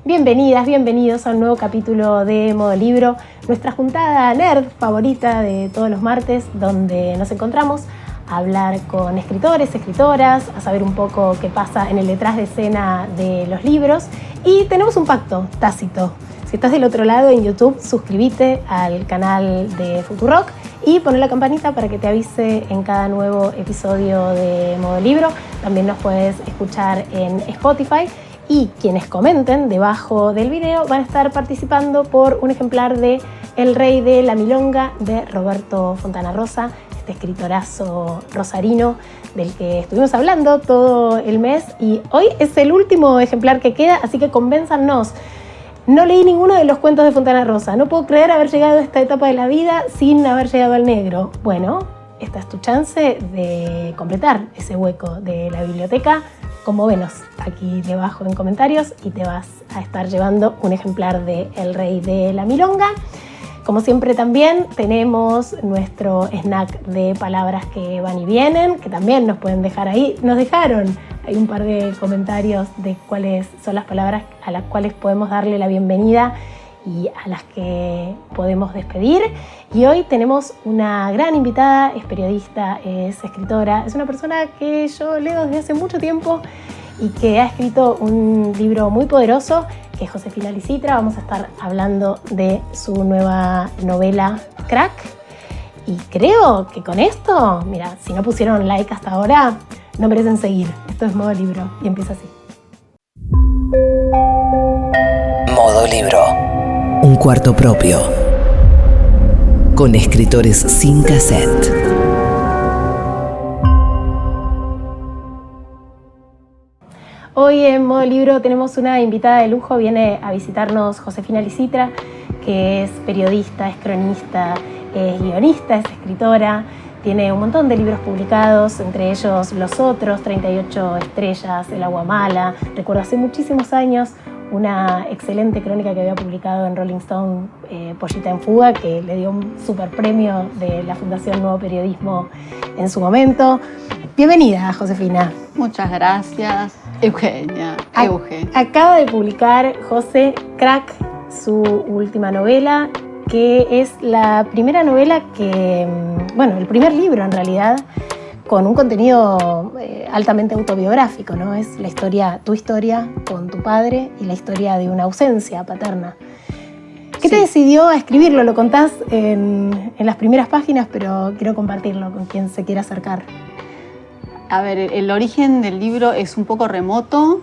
Bienvenidas, bienvenidos a un nuevo capítulo de Modo Libro, nuestra juntada nerd favorita de todos los martes, donde nos encontramos a hablar con escritores, escritoras, a saber un poco qué pasa en el detrás de escena de los libros. Y tenemos un pacto tácito. Si estás del otro lado en YouTube, suscríbete al canal de Futurock y poné la campanita para que te avise en cada nuevo episodio de Modo Libro. También nos puedes escuchar en Spotify. Y quienes comenten debajo del video van a estar participando por un ejemplar de El Rey de la Milonga de Roberto Fontana Rosa, este escritorazo rosarino del que estuvimos hablando todo el mes. Y hoy es el último ejemplar que queda, así que convénzanos. No leí ninguno de los cuentos de Fontana Rosa. No puedo creer haber llegado a esta etapa de la vida sin haber llegado al negro. Bueno, esta es tu chance de completar ese hueco de la biblioteca. Conmóvenos aquí debajo en comentarios y te vas a estar llevando un ejemplar de El Rey de la Milonga. Como siempre también tenemos nuestro snack de palabras que van y vienen, que también nos pueden dejar ahí. Nos dejaron hay un par de comentarios de cuáles son las palabras a las cuales podemos darle la bienvenida y a las que podemos despedir. Y hoy tenemos una gran invitada, es periodista, es escritora, es una persona que yo leo desde hace mucho tiempo y que ha escrito un libro muy poderoso, que es Josefina Licitra. Vamos a estar hablando de su nueva novela Crack. Y creo que con esto, mira, si no pusieron like hasta ahora, no merecen seguir. Esto es Modo Libro y empieza así. Modo Libro. Un cuarto propio. Con escritores sin cassette. Hoy en Modo Libro tenemos una invitada de lujo. Viene a visitarnos Josefina Licitra, que es periodista, es cronista, es guionista, es escritora. Tiene un montón de libros publicados, entre ellos Los Otros, 38 estrellas, El agua mala. Recuerdo hace muchísimos años una excelente crónica que había publicado en Rolling Stone, Pollita en Fuga, que le dio un super premio de la Fundación Nuevo Periodismo en su momento. Bienvenida, Josefina. Muchas gracias, Eugenia. Acaba de publicar José Crack, su última novela, que es la primera novela que, bueno, el primer libro en realidad, con un contenido altamente autobiográfico, ¿no? Es la historia, tu historia con tu padre y la historia de una ausencia paterna. ¿Qué te decidió a escribirlo? Lo contás en las primeras páginas, pero quiero compartirlo con quien se quiera acercar. A ver, el origen del libro es un poco remoto,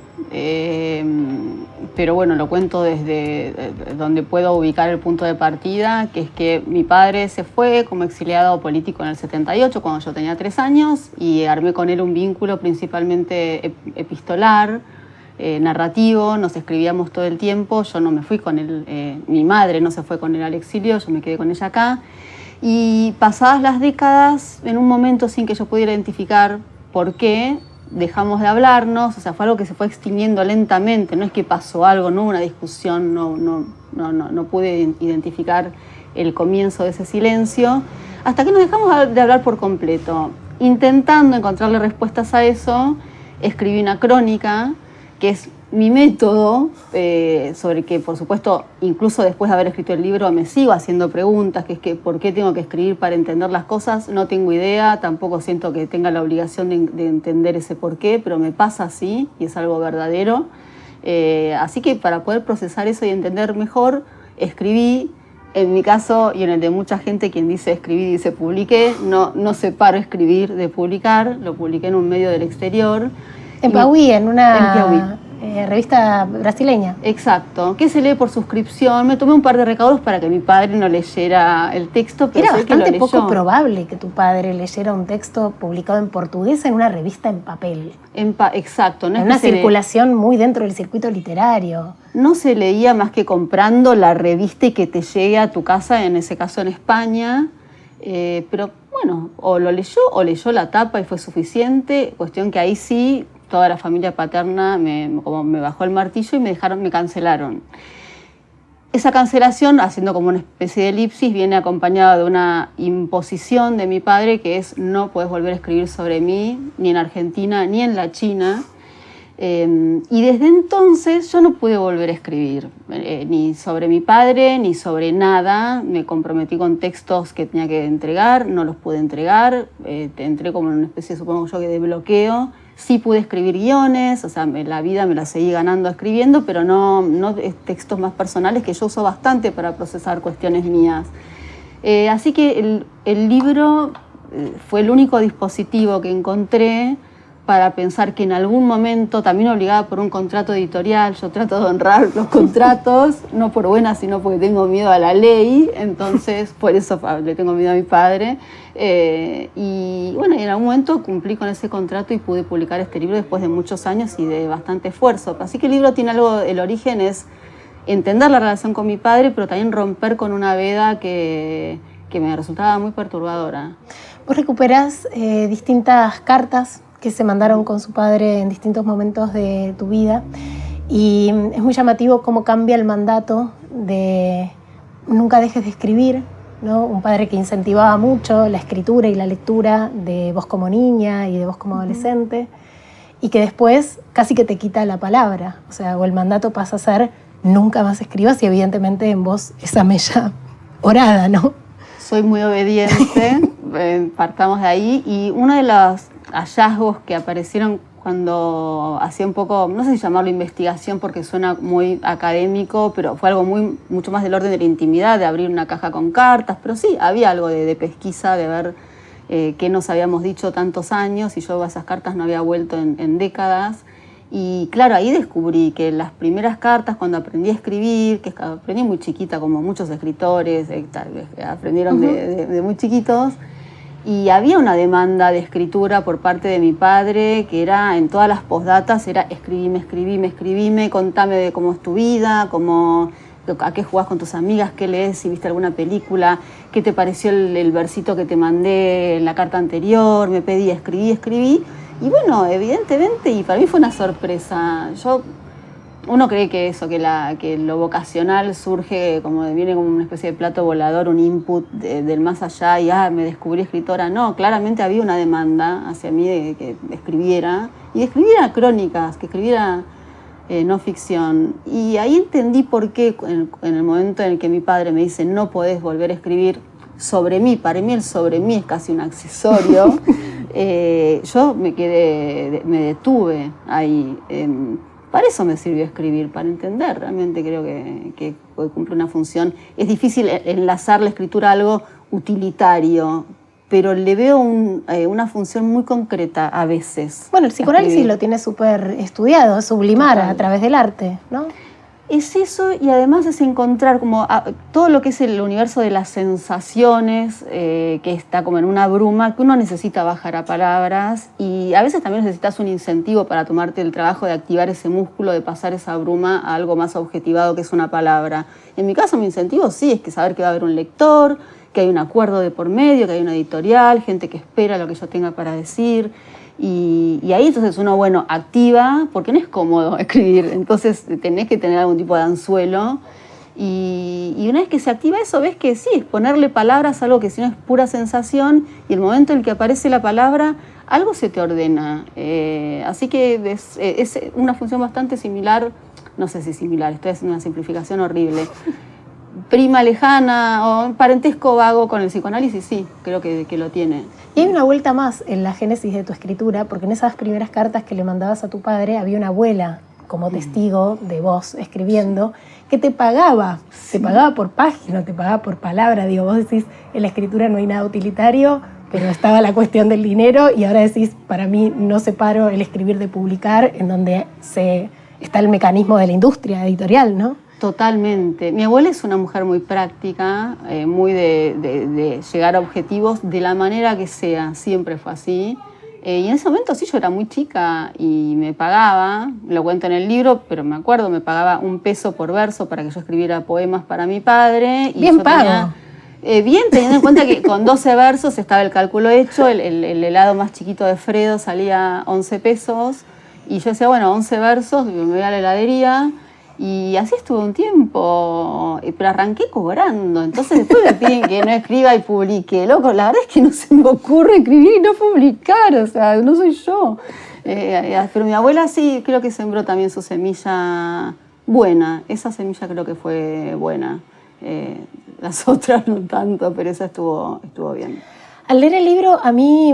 pero bueno, lo cuento desde donde puedo ubicar el punto de partida, que es que mi padre se fue como exiliado político en el 78, cuando yo tenía 3 años, y armé con él un vínculo principalmente epistolar, narrativo. Nos escribíamos todo el tiempo. Yo no me fui con él, mi madre no se fue con él al exilio, yo me quedé con ella acá. Y pasadas las décadas, en un momento sin que yo pudiera identificar por qué, dejamos de hablarnos. O sea, fue algo que se fue extinguiendo lentamente, no es que pasó algo, no hubo una discusión, no pude identificar el comienzo de ese silencio, hasta que nos dejamos de hablar por completo. Intentando encontrarle respuestas a eso, escribí una crónica, que es mi método, sobre que, por supuesto, incluso después de haber escrito el libro, me sigo haciendo preguntas, que es que ¿por qué tengo que escribir para entender las cosas? No tengo idea, tampoco siento que tenga la obligación de entender ese por qué, pero me pasa así y es algo verdadero. Así que para poder procesar eso y entender mejor, escribí. En mi caso y en el de mucha gente, quien dice escribí dice publiqué, no separo escribir de publicar, lo publiqué en un medio del exterior. En Piauí, en una revista brasileña. Exacto, que se lee por suscripción. Me tomé un par de recaudos para que mi padre no leyera el texto, pero era bastante que poco probable que tu padre leyera un texto publicado en portugués en una revista en papel. Exacto. No en una circulación muy dentro del circuito literario. No se leía más que comprando la revista y que te llegue a tu casa, en ese caso en España. Pero bueno, o lo leyó o leyó la tapa y fue suficiente. Cuestión que ahí sí, toda la familia paterna como me bajó el martillo y me cancelaron. Esa cancelación, haciendo como una especie de elipsis, viene acompañada de una imposición de mi padre, que es: no puedes volver a escribir sobre mí, ni en Argentina, ni en la China. Y desde entonces yo no pude volver a escribir, ni sobre mi padre, ni sobre nada. Me comprometí con textos que tenía que entregar, no los pude entregar. Entré como en una especie, supongo yo, de bloqueo. Sí pude escribir guiones, o sea, la vida me la seguí ganando escribiendo, pero no textos más personales que yo uso bastante para procesar cuestiones mías. Así que el libro fue el único dispositivo que encontré para pensar que en algún momento, también obligada por un contrato editorial, yo trato de honrar los contratos, no por buena, sino porque tengo miedo a la ley, entonces por eso le tengo miedo a mi padre. Y bueno, en algún momento cumplí con ese contrato y pude publicar este libro después de muchos años y de bastante esfuerzo. Así que el libro tiene algo, el origen es entender la relación con mi padre, pero también romper con una veda que me resultaba muy perturbadora. Vos recuperás distintas cartas que se mandaron con su padre en distintos momentos de tu vida y es muy llamativo cómo cambia el mandato de nunca dejes de escribir, ¿no? Un padre que incentivaba mucho la escritura y la lectura de vos como niña y de vos como adolescente y que después casi que te quita la palabra, o sea, o el mandato pasa a ser nunca más escribas y evidentemente en vos esa mella orada, ¿no? Soy muy obediente, partamos de ahí, y uno de los hallazgos que aparecieron cuando hacía un poco, no sé si llamarlo investigación porque suena muy académico, pero fue algo mucho más del orden de la intimidad, de abrir una caja con cartas, pero sí, había algo de pesquisa, de ver qué nos habíamos dicho tantos años, y yo a esas cartas no había vuelto en décadas. Y claro, ahí descubrí que las primeras cartas, cuando aprendí a escribir, que aprendí muy chiquita, como muchos escritores, aprendieron de muy chiquitos, y había una demanda de escritura por parte de mi padre, que era en todas las postdatas, era escribime, contame de cómo es tu vida, a qué jugás con tus amigas, qué lees, si viste alguna película, qué te pareció el versito que te mandé en la carta anterior, me pedía, escribí. Y bueno, evidentemente, y para mí fue una sorpresa. Uno cree que eso, que lo vocacional surge, viene como una especie de plato volador, un input del más allá, y me descubrí escritora. No, claramente había una demanda hacia mí de que escribiera, y de escribiera crónicas, que escribiera no ficción. Y ahí entendí por qué, en el momento en el que mi padre me dice, no podés volver a escribir sobre mí, para mí el sobre mí es casi un accesorio, yo me detuve ahí. Para eso me sirvió escribir, para entender. Realmente creo que cumple una función. Es difícil enlazar la escritura a algo utilitario, pero le veo una función muy concreta a veces. Bueno, el psicoanálisis lo tiene súper estudiado, sublimar a través del arte, ¿no? Es eso, y además es encontrar todo lo que es el universo de las sensaciones, que está como en una bruma, que uno necesita bajar a palabras, y a veces también necesitas un incentivo para tomarte el trabajo de activar ese músculo, de pasar esa bruma a algo más objetivado que es una palabra. En mi caso, mi incentivo sí es que saber que va a haber un lector, que hay un acuerdo de por medio, que hay una editorial, gente que espera lo que yo tenga para decir. Y ahí entonces uno, activa, porque no es cómodo escribir, entonces tenés que tener algún tipo de anzuelo. Y una vez que se activa eso, ves que sí, es ponerle palabras a algo que si no es pura sensación, y el momento en el que aparece la palabra, algo se te ordena. Así que es una función bastante similar, no sé si similar, estoy haciendo una simplificación horrible. Prima lejana o parentesco vago con el psicoanálisis, sí, creo que lo tiene. Y hay una vuelta más en la génesis de tu escritura, porque en esas primeras cartas que le mandabas a tu padre había una abuela como testigo de vos escribiendo, que te pagaba, te pagaba por página, te pagaba por palabra. Digo, vos decís, en la escritura no hay nada utilitario, pero estaba la cuestión del dinero, y ahora decís, para mí no separo el escribir de publicar, en donde está el mecanismo de la industria editorial, ¿no? Totalmente. Mi abuela es una mujer muy práctica, muy de llegar a objetivos de la manera que sea, siempre fue así. Y en ese momento sí, yo era muy chica y me pagaba, lo cuento en el libro, pero me acuerdo, me pagaba $1 por verso para que yo escribiera poemas para mi padre. Y bien pago. Bien, teniendo en cuenta que con 12 versos estaba el cálculo hecho, el helado más chiquito de Fredo salía $11, y yo decía, 11 versos, me voy a la heladería. Y así estuve un tiempo, pero arranqué cobrando. Entonces después me piden que no escriba y publique. Loco, la verdad es que no se me ocurre escribir y no publicar, o sea, no soy yo. Pero mi abuela sí, creo que sembró también su semilla buena. Esa semilla creo que fue buena. Las otras no tanto, pero esa estuvo bien. Al leer el libro, a mí,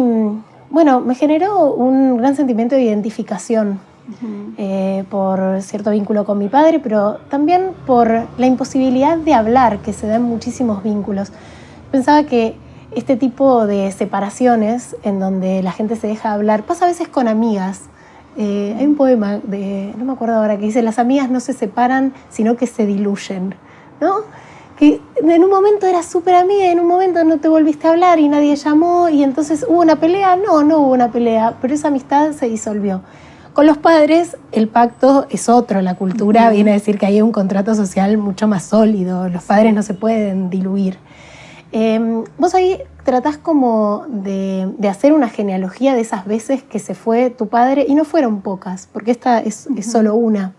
bueno, me generó un gran sentimiento de identificación por cierto vínculo con mi padre, pero también por la imposibilidad de hablar que se da en muchísimos vínculos. Pensaba que este tipo de separaciones en donde la gente se deja hablar pasa a veces con amigas. Hay un poema no me acuerdo ahora, que dice: las amigas no se separan, sino que se diluyen, ¿no? Que en un momento eras súper amiga y en un momento no te volviste a hablar y nadie llamó y entonces ¿hubo una pelea? No hubo una pelea, pero esa amistad se disolvió. Con los padres el pacto es otro, la cultura viene a decir que hay un contrato social mucho más sólido, los padres no se pueden diluir. Vos ahí tratás como de hacer una genealogía de esas veces que se fue tu padre, y no fueron pocas, porque esta es solo una.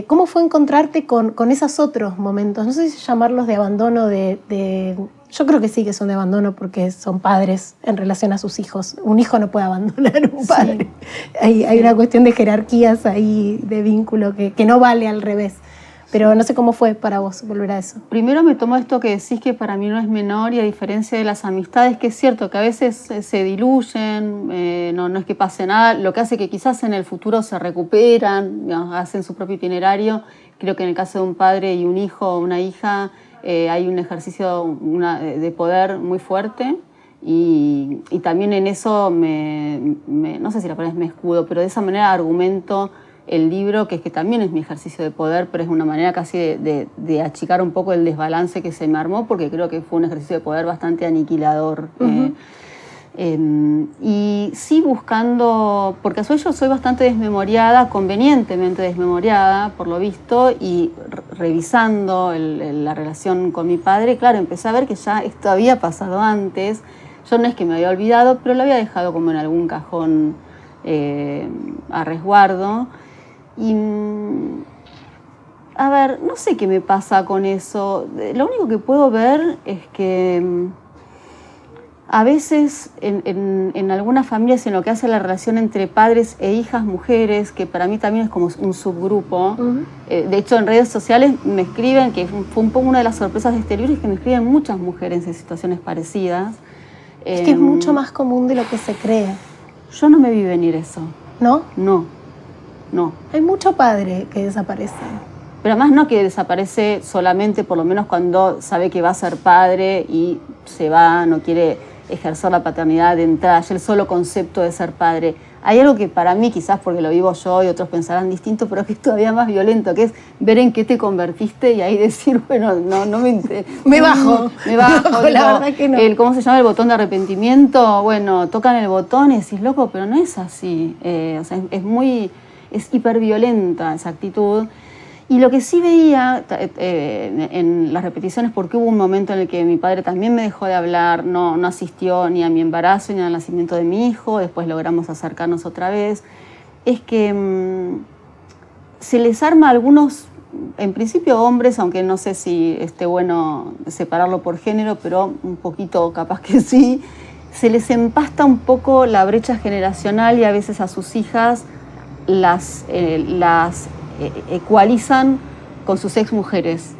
¿Cómo fue encontrarte con esos otros momentos? No sé si llamarlos de abandono, yo creo que sí que son de abandono porque son padres en relación a sus hijos. Un hijo no puede abandonar a un padre. Sí. Hay una cuestión de jerarquías ahí, de vínculo, que no vale al revés. Pero no sé cómo fue para vos volver a eso. Primero me tomo esto que decís, que para mí no es menor, y a diferencia de las amistades, que es cierto que a veces se diluyen, no es que pase nada, lo que hace que quizás en el futuro se recuperan, hacen su propio itinerario. Creo que en el caso de un padre y un hijo o una hija hay un ejercicio de poder muy fuerte, y también en eso no sé si la palabra es me escudo, pero de esa manera argumento el libro, que es que también es mi ejercicio de poder, pero es una manera casi de achicar un poco el desbalance que se me armó, porque creo que fue un ejercicio de poder bastante aniquilador. Y sí buscando, porque yo soy bastante desmemoriada, convenientemente desmemoriada, por lo visto, y revisando la relación con mi padre, claro, empecé a ver que ya esto había pasado antes. Yo no es que me había olvidado, pero lo había dejado como en algún cajón a resguardo. Y, a ver, no sé qué me pasa con eso. Lo único que puedo ver es que a veces en algunas familias, en lo que hace la relación entre padres e hijas mujeres, que para mí también es como un subgrupo, de hecho en redes sociales me escriben, que fue un poco una de las sorpresas de este libro, es que me escriben muchas mujeres en situaciones parecidas. Es que es mucho más común de lo que se cree. Yo no me vi venir eso. ¿No? No. Hay mucho padre que desaparece. Pero además no que desaparece solamente, por lo menos cuando sabe que va a ser padre y se va, no quiere ejercer la paternidad de entrada, ya el solo concepto de ser padre. Hay algo que para mí, quizás porque lo vivo yo y otros pensarán distinto, pero que es todavía más violento, que es ver en qué te convertiste y ahí decir, bueno, no me bajo. La verdad que no. ¿Cómo se llama? El botón de arrepentimiento. Bueno, tocan el botón y decís, loco, pero no es así. O sea, es hiperviolenta esa actitud. Y lo que sí veía en las repeticiones, porque hubo un momento en el que mi padre también me dejó de hablar, no asistió ni a mi embarazo ni al nacimiento de mi hijo, después logramos acercarnos otra vez, es que se les arma a algunos, en principio hombres, aunque no sé si esté bueno separarlo por género, pero un poquito capaz que sí, se les empasta un poco la brecha generacional y a veces a sus hijas las ecualizan con sus exmujeres.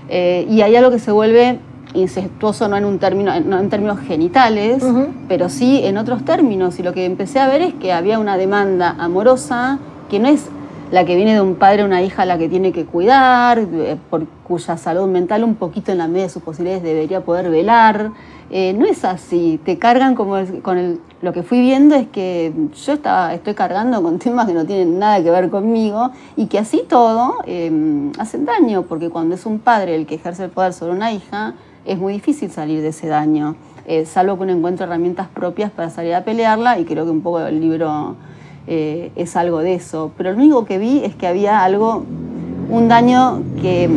Y hay algo que se vuelve incestuoso, no en términos genitales, pero sí en otros términos. Y lo que empecé a ver es que había una demanda amorosa que no es la que viene de un padre o una hija a la que tiene que cuidar, por cuya salud mental un poquito en la medida de sus posibilidades debería poder velar. No es así, te cargan lo que fui viendo es que yo estoy cargando con temas que no tienen nada que ver conmigo y que así todo hacen daño, porque cuando es un padre el que ejerce el poder sobre una hija es muy difícil salir de ese daño, salvo que uno encuentre herramientas propias para salir a pelearla, y creo que un poco el libro es algo de eso. Pero lo único que vi es que había un daño que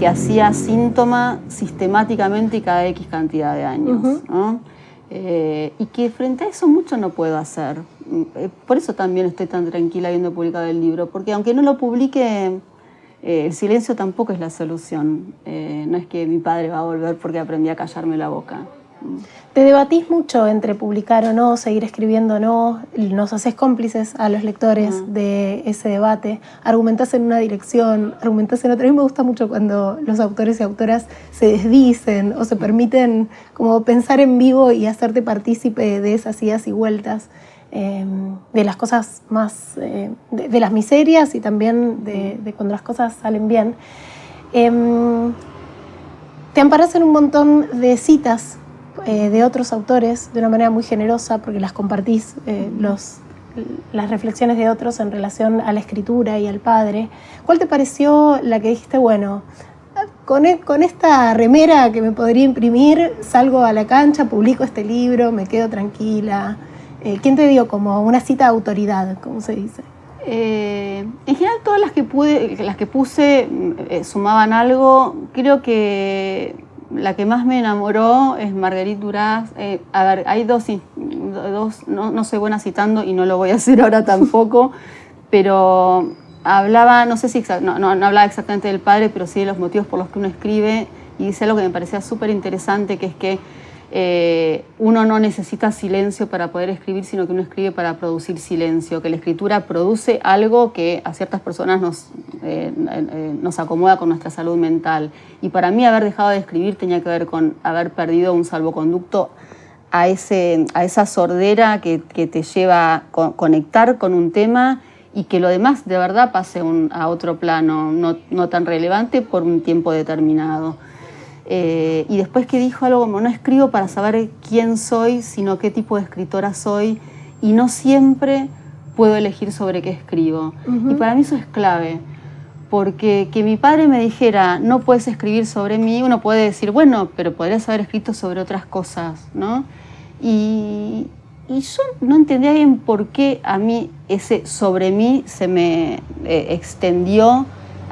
hacía síntoma sistemáticamente y cada X cantidad de años, ¿no? Y que frente a eso mucho no puedo hacer. Por eso también estoy tan tranquila habiendo publicado el libro, porque aunque no lo publique, el silencio tampoco es la solución. No es que mi padre va a volver porque aprendí a callarme la boca. Te debatís mucho entre publicar o no, seguir escribiendo o no, nos haces cómplices a los lectores de ese debate, argumentás en una dirección, argumentás en otra. A mí me gusta mucho cuando los autores y autoras se desdicen o se permiten como pensar en vivo y hacerte partícipe de esas idas y vueltas, de las cosas más, de las miserias y también de cuando las cosas salen bien. Te amparás en un montón de citas de otros autores de una manera muy generosa porque las compartís, las reflexiones de otros en relación a la escritura y al padre. ¿Cuál te pareció la que dijiste, bueno, con esta remera que me podría imprimir, salgo a la cancha, publico este libro, me quedo tranquila? ¿Quién te dio como una cita de autoridad, como se dice? En general todas las que puse sumaban algo. Creo que la que más me enamoró es Marguerite Duras. A ver, hay dos no soy buena citando y no lo voy a hacer ahora tampoco, pero hablaba, no sé si no hablaba exactamente del padre, pero sí de los motivos por los que uno escribe, y dice algo que me parecía súper interesante, que es que uno no necesita silencio para poder escribir, sino que uno escribe para producir silencio, que la escritura produce algo que a ciertas personas nos acomoda con nuestra salud mental. Y para mí haber dejado de escribir tenía que ver con haber perdido un salvoconducto a esa sordera que te lleva a conectar con un tema y que lo demás de verdad pase a otro plano, no tan relevante por un tiempo determinado. Y después que dijo algo como: no escribo para saber quién soy, sino qué tipo de escritora soy, y no siempre puedo elegir sobre qué escribo. Y para mí eso es clave, porque que mi padre me dijera no puedes escribir sobre mí, uno puede decir, bueno, pero podrías haber escrito sobre otras cosas, ¿no? Y yo no entendía bien por qué a mí ese sobre mí se me extendió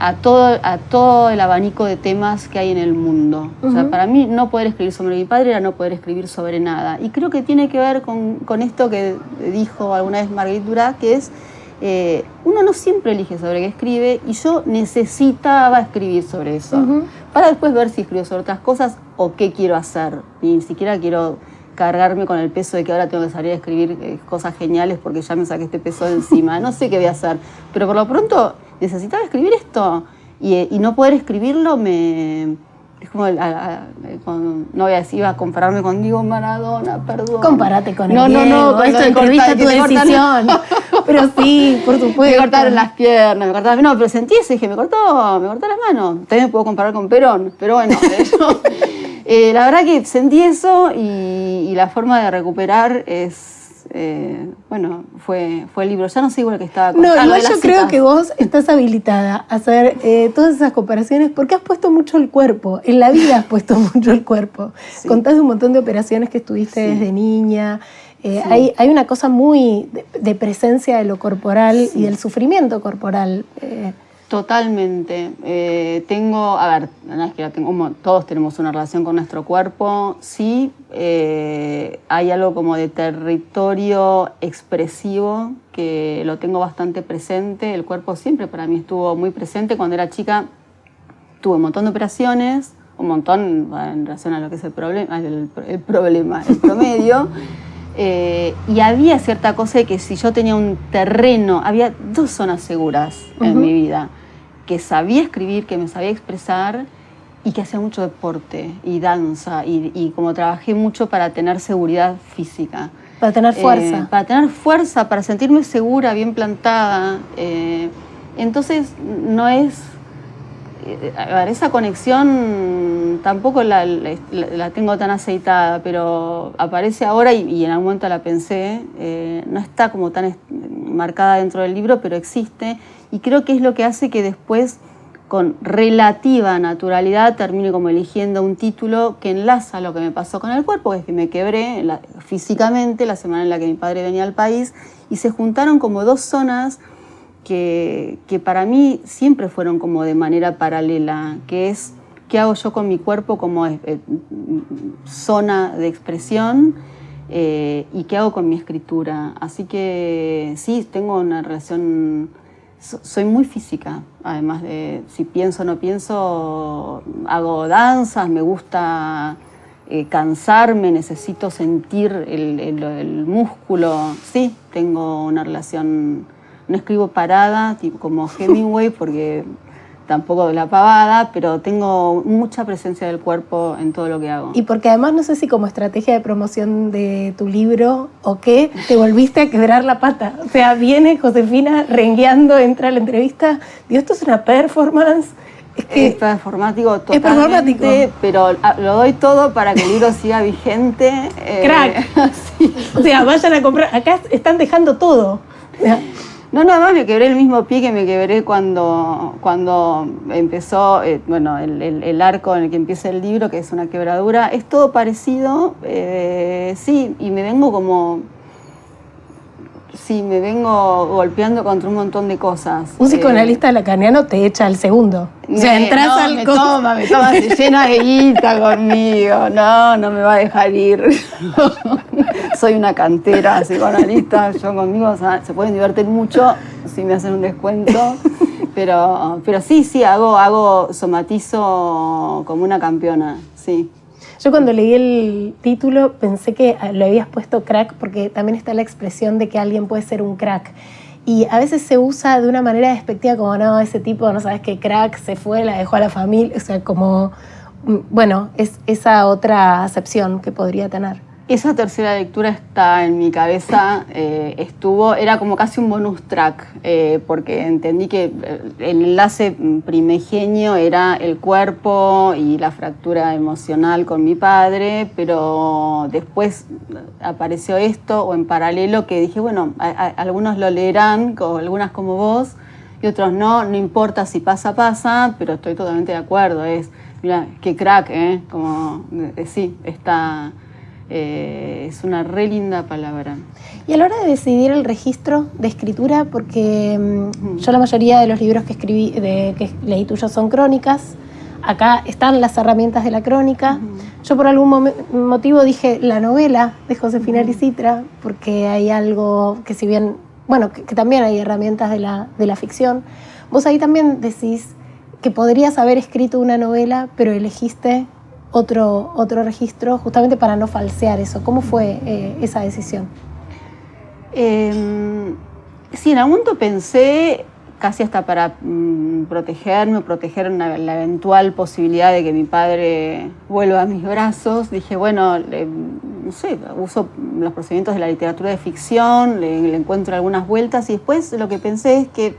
a todo el abanico de temas que hay en el mundo. O sea, para mí no poder escribir sobre mi padre era no poder escribir sobre nada. Y creo que tiene que ver con esto que dijo alguna vez Marguerite Duras, que es uno no siempre elige sobre qué escribe, y yo necesitaba escribir sobre eso, para después ver si escribo sobre otras cosas o qué quiero hacer. Ni siquiera quiero cargarme con el peso de que ahora tengo que salir a escribir cosas geniales porque ya me saqué este peso de encima. No sé qué voy a hacer, pero por lo pronto necesitaba escribir esto, y no poder escribirlo es como no voy a decir, iba a compararme con Diego Maradona, perdón. Compárate con él. No, esto escribiste tu decisión. Pero sí, por supuesto. Me cortaron las piernas, no, pero sentí eso y dije, me cortó las manos. También me puedo comparar con Perón, pero bueno, la verdad que sentí eso, y la forma de recuperar es, fue el libro. Ya no sé igual que estaba contando. No, igual yo creo que vos estás habilitada a hacer todas esas comparaciones porque has puesto mucho el cuerpo. En la vida has puesto mucho el cuerpo. Sí. Contás de un montón de operaciones que estuviste desde niña. Hay una cosa muy de presencia de lo corporal y del sufrimiento corporal. Totalmente. No es que la tengo, todos tenemos una relación con nuestro cuerpo. Sí, hay algo como de territorio expresivo que lo tengo bastante presente. El cuerpo siempre para mí estuvo muy presente. Cuando era chica tuve un montón de operaciones, un montón en relación a lo que es el promedio. Y había cierta cosa de que si yo tenía un terreno, había dos zonas seguras en mi vida: que sabía escribir, que me sabía expresar, y que hacía mucho deporte y danza, y como trabajé mucho para tener seguridad física. Para tener fuerza. Para tener fuerza, para sentirme segura, bien plantada. Entonces no es... esa conexión tampoco la tengo tan aceitada, pero aparece ahora y en algún momento la pensé. No está como tan marcada dentro del libro, pero existe, y creo que es lo que hace que después, con relativa naturalidad, termine como eligiendo un título que enlaza lo que me pasó con el cuerpo, que es que me quebré físicamente la semana en la que mi padre venía al país, y se juntaron como dos zonas que para mí siempre fueron como de manera paralela, que es qué hago yo con mi cuerpo como zona de expresión, y qué hago con mi escritura. Así que sí, tengo una relación, soy muy física, además de si pienso o no pienso, hago danzas, me gusta cansarme, necesito sentir el músculo. Sí, tengo una relación, no escribo parada, tipo como Hemingway, porque tampoco de la pavada, pero tengo mucha presencia del cuerpo en todo lo que hago. Y porque además no sé si como estrategia de promoción de tu libro o qué, te volviste a quebrar la pata. O sea, viene Josefina rengueando, entra a la entrevista, digo, esto es una performance. Es performático totalmente, es performático, pero lo doy todo para que el libro siga vigente. Crack. Sí. O sea, vayan a comprar, acá están dejando todo. No, nada más me quebré el mismo pie que me quebré cuando empezó, el arco en el que empieza el libro, que es una quebradura. Es todo parecido, sí, y me vengo golpeando contra un montón de cosas. Un psicoanalista lacaniano te echa al segundo. O sea, entras al... Me toma, se llena de guita conmigo. No me va a dejar ir. Soy una cantera psicoanalista. Yo conmigo, o sea, se pueden divertir mucho si me hacen un descuento. Pero sí, somatizo como una campeona, sí. Yo cuando leí el título pensé que lo habías puesto crack porque también está la expresión de que alguien puede ser un crack. Y a veces se usa de una manera despectiva como, no, ese tipo, no sabes qué crack, se fue, la dejó a la familia. O sea, como, bueno, es esa otra acepción que podría tener. Esa tercera lectura está en mi cabeza, era como casi un bonus track, porque entendí que el enlace primigenio era el cuerpo y la fractura emocional con mi padre, pero después apareció esto, o en paralelo, que dije, bueno, algunos lo leerán, algunas como vos, y otros no importa si pasa, pero estoy totalmente de acuerdo, mira, qué crack, como, sí, está... es una re linda palabra. Y a la hora de decidir el registro de escritura, porque yo la mayoría de los libros que escribí, que leí tuyos son crónicas, acá están las herramientas de la crónica. Yo por algún motivo dije la novela de Josefina Erisitra, porque hay algo que si bien, bueno, que también hay herramientas de la ficción. Vos ahí también decís que podrías haber escrito una novela, pero elegiste otro registro justamente para no falsear eso. ¿Cómo fue esa decisión? Sí, en algún momento pensé, casi hasta para proteger la eventual posibilidad de que mi padre vuelva a mis brazos. Dije, bueno, no sé, uso los procedimientos de la literatura de ficción, le encuentro algunas vueltas, y después lo que pensé es que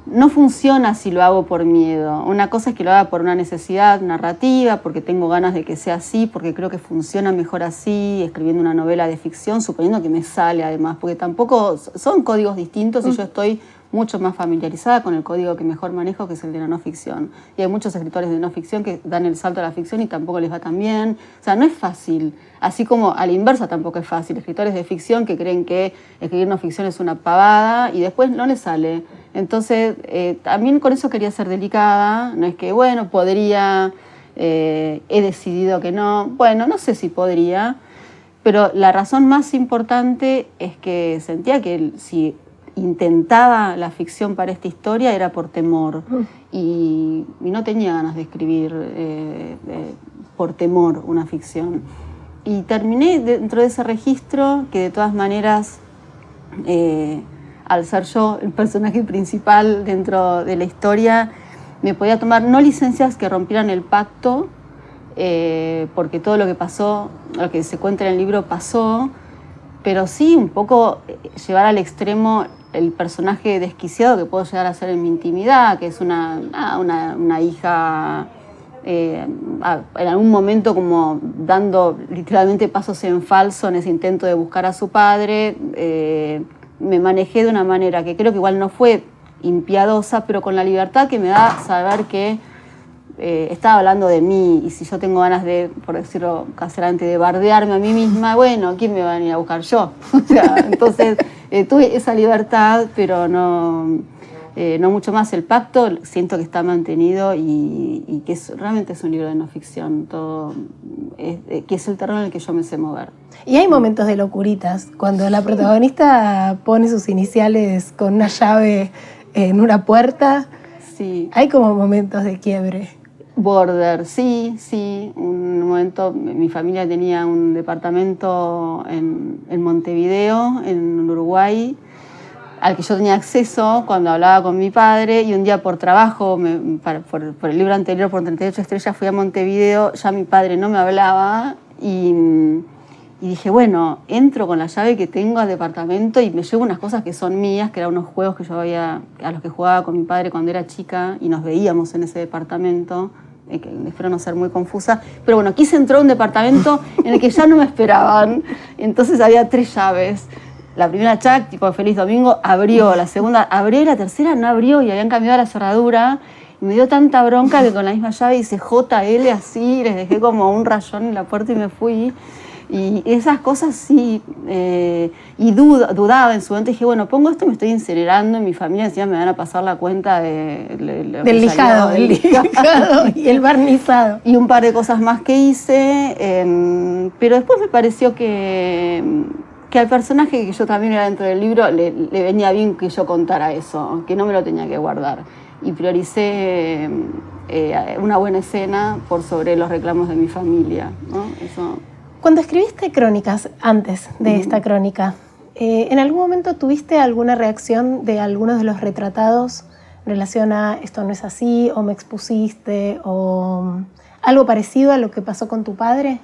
no funciona si lo hago por miedo. Una cosa es que lo haga por una necesidad narrativa, porque tengo ganas de que sea así, porque creo que funciona mejor así, escribiendo una novela de ficción, suponiendo que me sale además, porque tampoco son códigos distintos y yo estoy mucho más familiarizada con el código que mejor manejo, que es el de la no ficción. Y hay muchos escritores de no ficción que dan el salto a la ficción y tampoco les va tan bien. O sea, no es fácil. Así como a la inversa tampoco es fácil. Escritores de ficción que creen que escribir no ficción es una pavada y después no les sale. Entonces, también con eso quería ser delicada. No es que, bueno, podría, he decidido que no. Bueno, no sé si podría, pero la razón más importante es que sentía que si intentaba la ficción para esta historia era por temor y no tenía ganas de escribir por temor una ficción. Y terminé dentro de ese registro que de todas maneras, al ser yo el personaje principal dentro de la historia, me podía tomar no licencias que rompieran el pacto, porque todo lo que pasó, lo que se cuenta en el libro pasó, pero sí un poco llevar al extremo el personaje desquiciado que puedo llegar a ser en mi intimidad, que es una hija en algún momento como dando literalmente pasos en falso en ese intento de buscar a su padre. Me manejé de una manera que creo que igual no fue impiadosa, pero con la libertad que me da saber que estaba hablando de mí, y si yo tengo ganas de, por decirlo caseramente, de bardearme a mí misma, bueno, ¿quién me va a venir a buscar yo? O sea, entonces tuve esa libertad, pero no mucho más. El pacto siento que está mantenido y que realmente es un libro de no ficción, que es el terreno en el que yo me sé mover. Y hay momentos de locuritas, cuando la protagonista pone sus iniciales con una llave en una puerta. Sí. Hay como momentos de quiebre. Border, sí, un momento mi familia tenía un departamento en Montevideo, en Uruguay, al que yo tenía acceso cuando hablaba con mi padre, y un día por trabajo, por el libro anterior, por 38 estrellas, fui a Montevideo, ya mi padre no me hablaba, y dije, bueno, entro con la llave que tengo al departamento y me llevo unas cosas que son mías, que eran unos juegos que a los que jugaba con mi padre cuando era chica, y nos veíamos en ese departamento, que espero no ser muy confusa, pero bueno, quise entrar a un departamento en el que ya no me esperaban, entonces había 3 llaves. La primera chat, tipo Feliz Domingo, abrió, la segunda abrió y la tercera no abrió y habían cambiado la cerradura. Y me dio tanta bronca que con la misma llave hice JL así, les dejé como un rayón en la puerta y me fui. Y esas cosas sí, y dudaba en su momento, dije, bueno, pongo esto y me estoy incinerando, y mi familia encima me van a pasar la cuenta del lijado y el barnizado. Y un par de cosas más que hice, pero después me pareció que al personaje que yo también era dentro del libro le venía bien que yo contara eso, que no me lo tenía que guardar. Y prioricé una buena escena por sobre los reclamos de mi familia, ¿no? Eso. Cuando escribiste crónicas, antes de esta crónica, ¿en algún momento tuviste alguna reacción de algunos de los retratados en relación a esto no es así, o me expusiste, o algo parecido a lo que pasó con tu padre?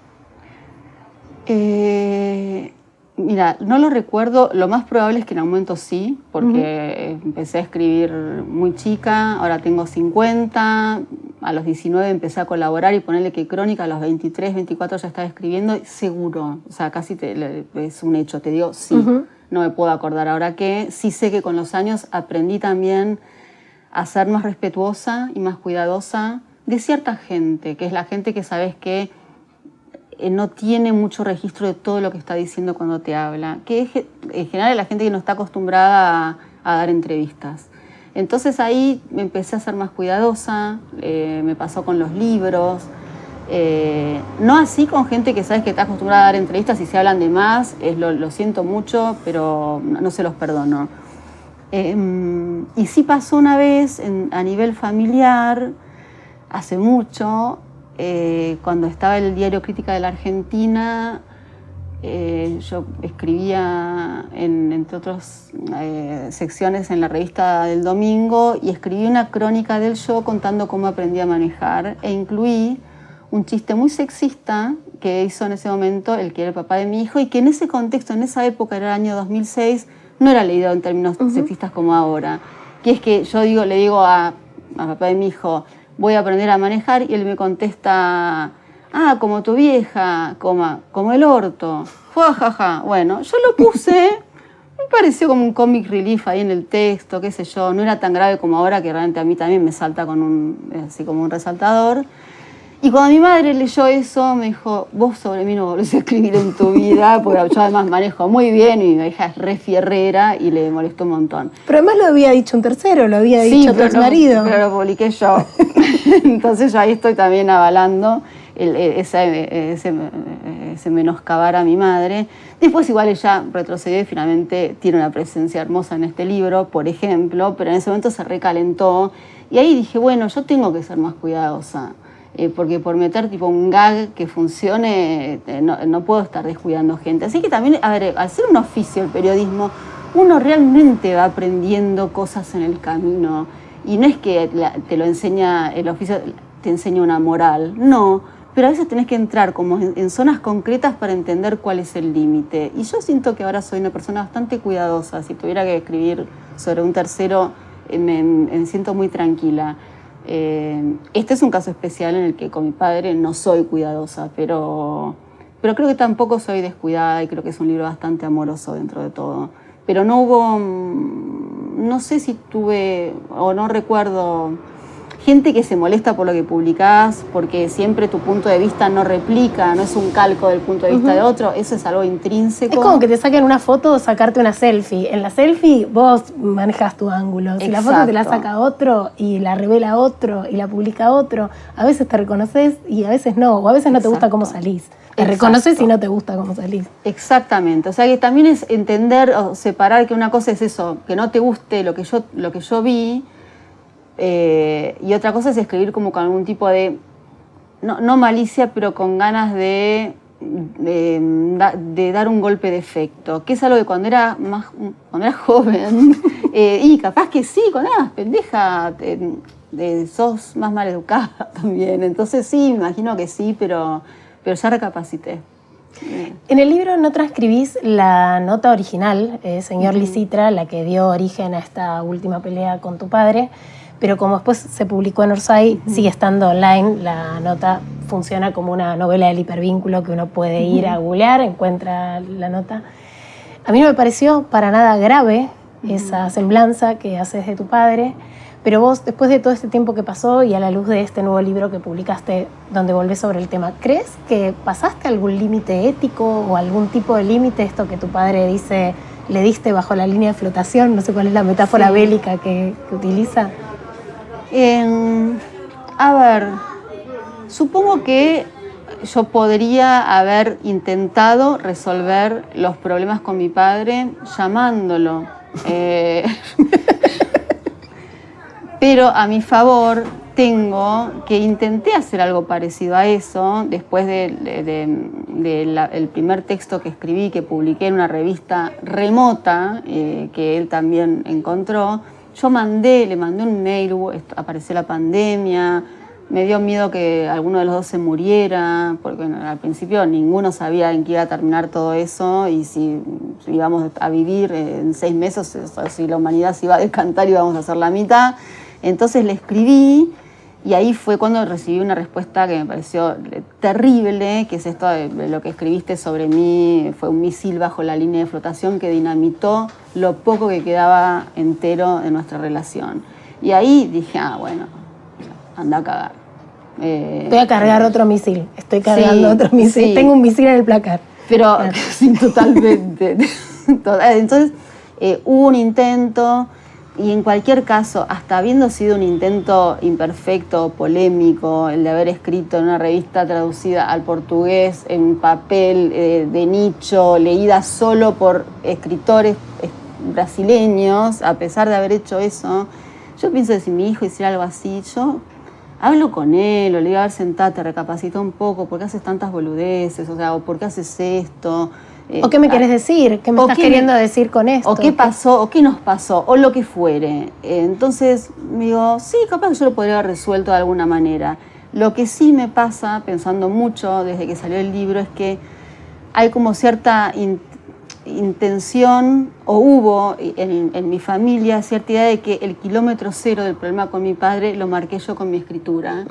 Mira, no lo recuerdo, lo más probable es que en un momento sí, porque empecé a escribir muy chica, ahora tengo 50, a los 19 empecé a colaborar y ponerle que crónica, a los 23, 24 ya estaba escribiendo, seguro, o sea, casi es un hecho, te digo sí, no me puedo acordar ahora qué, sí sé que con los años aprendí también a ser más respetuosa y más cuidadosa de cierta gente, que es la gente que sabes que no tiene mucho registro de todo lo que está diciendo cuando te habla, que es, en general es la gente que no está acostumbrada a dar entrevistas. Entonces ahí me empecé a ser más cuidadosa, me pasó con los libros, no así con gente que sabes que está acostumbrada a dar entrevistas y se hablan de más, lo siento mucho, pero no se los perdono. Y sí pasó una vez a nivel familiar, hace mucho, cuando estaba el diario Crítica de la Argentina, yo escribía, entre otras secciones, en la revista del domingo, y escribí una crónica del yo contando cómo aprendí a manejar, e incluí un chiste muy sexista que hizo en ese momento el que era el papá de mi hijo, y que en ese contexto, en esa época, era el año 2006, no era leído en términos sexistas como ahora. Que es que yo le digo a papá de mi hijo, voy a aprender a manejar, y él me contesta, como tu vieja, como el orto, jajaja. Bueno, yo lo puse, me pareció como un comic relief ahí en el texto, qué sé yo, no era tan grave como ahora, que realmente a mí también me salta así como un resaltador. Y cuando mi madre leyó eso, me dijo, vos sobre mí no volvés a escribir en tu vida, porque yo además manejo muy bien y mi hija es re fierrera, y le molestó un montón. Pero además lo había dicho un tercero, lo había dicho tu exmarido. Pero lo publiqué yo. Entonces yo ahí estoy también avalando ese menoscabar a mi madre. Después igual ella retrocedió y finalmente tiene una presencia hermosa en este libro, por ejemplo, pero en ese momento se recalentó. Y ahí dije, bueno, yo tengo que ser más cuidadosa. Porque por meter tipo un gag que funcione, no puedo estar descuidando gente. Así que también, a ver, al ser un oficio el periodismo, uno realmente va aprendiendo cosas en el camino. Y no es que te lo enseña, el oficio te enseña una moral, no. Pero a veces tenés que entrar como en zonas concretas para entender cuál es el límite. Y yo siento que ahora soy una persona bastante cuidadosa. Si tuviera que escribir sobre un tercero, me siento muy tranquila. Este es un caso especial en el que con mi padre no soy cuidadosa, pero creo que tampoco soy descuidada, y creo que es un libro bastante amoroso dentro de todo. Pero no hubo, no sé si tuve, o no recuerdo, gente que se molesta por lo que publicás, porque siempre tu punto de vista no replica, no es un calco del punto de vista de otro, eso es algo intrínseco. Es como que te saquen una foto o sacarte una selfie. En la selfie vos manejas tu ángulo. Si la foto te la saca otro y la revela otro y la publica otro, a veces te reconoces y a veces no, o a veces no te gusta cómo salís. Te reconoces y no te gusta cómo salís. Exactamente, o sea que también es entender o separar que una cosa es eso, que no te guste lo que yo vi, y otra cosa es escribir como con algún tipo de no malicia, pero con ganas de dar un golpe de efecto, que es algo que cuando era joven, y capaz que sí, cuando eras pendeja, sos más maleducada también. Entonces sí, me imagino que sí, pero ya recapacité. En el libro no transcribís la nota original, señor Licitra, la que dio origen a esta última pelea con tu padre, pero como después se publicó en Orsay, sigue estando online. La nota funciona como una novela del hipervínculo que uno puede ir a googlear, encuentra la nota. A mí no me pareció para nada grave esa semblanza que haces de tu padre, pero vos, después de todo este tiempo que pasó y a la luz de este nuevo libro que publicaste donde volvés sobre el tema, ¿crees que pasaste algún límite ético o algún tipo de límite, esto que tu padre dice, le diste bajo la línea de flotación? No sé cuál es la metáfora bélica que utiliza. A ver, supongo que yo podría haber intentado resolver los problemas con mi padre llamándolo. Pero a mi favor tengo que intenté hacer algo parecido a eso después del primer texto que escribí, que publiqué en una revista remota, que él también encontró. Yo le mandé un mail, apareció la pandemia, me dio miedo que alguno de los dos se muriera, porque al principio ninguno sabía en qué iba a terminar todo eso y si íbamos a vivir en 6 meses, si la humanidad se iba a descantar y íbamos a hacer la mitad. Entonces le escribí y ahí fue cuando recibí una respuesta que me pareció terrible, que es esto de lo que escribiste sobre mí, fue un misil bajo la línea de flotación que dinamitó lo poco que quedaba entero de nuestra relación. Y ahí dije, bueno, anda a cagar. Voy a cargar otro misil, estoy cargando otro misil, sí. Tengo un misil en el placar. Pero sí, totalmente. Entonces hubo un intento. Y en cualquier caso, hasta habiendo sido un intento imperfecto, polémico, el de haber escrito en una revista traducida al portugués, en papel de nicho, leída solo por escritores brasileños, a pesar de haber hecho eso, yo pienso que si mi hijo hiciera algo así, yo hablo con él, o le digo, a ver, sentate, recapacita un poco, ¿por qué haces tantas boludeces? O sea, o ¿por qué haces esto? ¿O qué me quieres decir? ¿Qué me estás queriendo decir con esto? ¿O qué pasó? ¿O qué nos pasó? O lo que fuere. Entonces, me digo, sí, capaz que yo lo podría haber resuelto de alguna manera. Lo que sí me pasa, pensando mucho desde que salió el libro, es que hay como cierta intención, o hubo en mi familia, cierta idea de que el kilómetro cero del problema con mi padre lo marqué yo con mi escritura.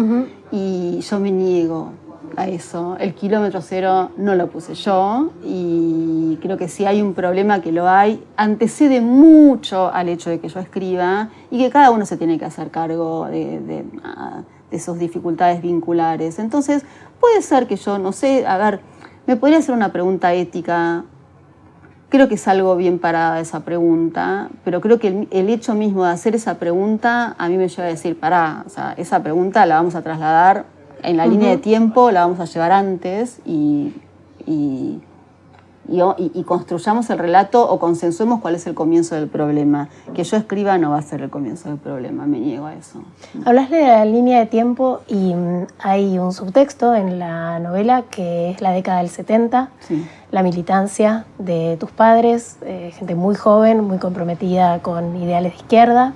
Y yo me niego a eso. El kilómetro cero no lo puse yo y creo que si hay un problema, que lo hay, antecede mucho al hecho de que yo escriba y que cada uno se tiene que hacer cargo de sus dificultades vinculares. Entonces puede ser que yo, no sé, a ver, me podría hacer una pregunta ética. Creo que es algo bien parada esa pregunta, pero creo que el hecho mismo de hacer esa pregunta a mí me lleva a decir, pará, o sea, esa pregunta la vamos a trasladar en la línea de tiempo, la vamos a llevar antes y construyamos el relato o consensuemos cuál es el comienzo del problema. Que yo escriba no va a ser el comienzo del problema, me niego a eso. Hablas de la línea de tiempo y hay un subtexto en la novela que es la década del 70, sí. La militancia de tus padres, gente muy joven, muy comprometida con ideales de izquierda,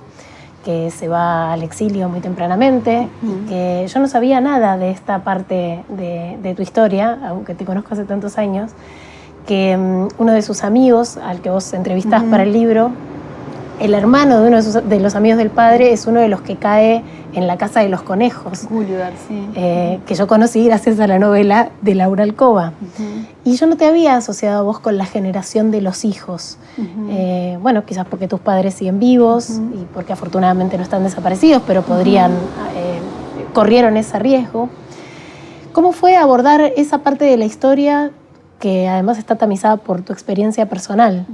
que se va al exilio muy tempranamente y que yo no sabía nada de esta parte de tu historia, aunque te conozco hace tantos años, que uno de sus amigos, al que vos entrevistás para el libro, el hermano de uno de los amigos del padre es uno de los que cae en la Casa de los Conejos, Julio García, que yo conocí gracias a la novela de Laura Alcoba. Y yo no te había asociado a vos con la generación de los hijos. Bueno, quizás porque tus padres siguen vivos y porque afortunadamente no están desaparecidos, pero corrieron ese riesgo. ¿Cómo fue abordar esa parte de la historia que además está tamizada por tu experiencia personal?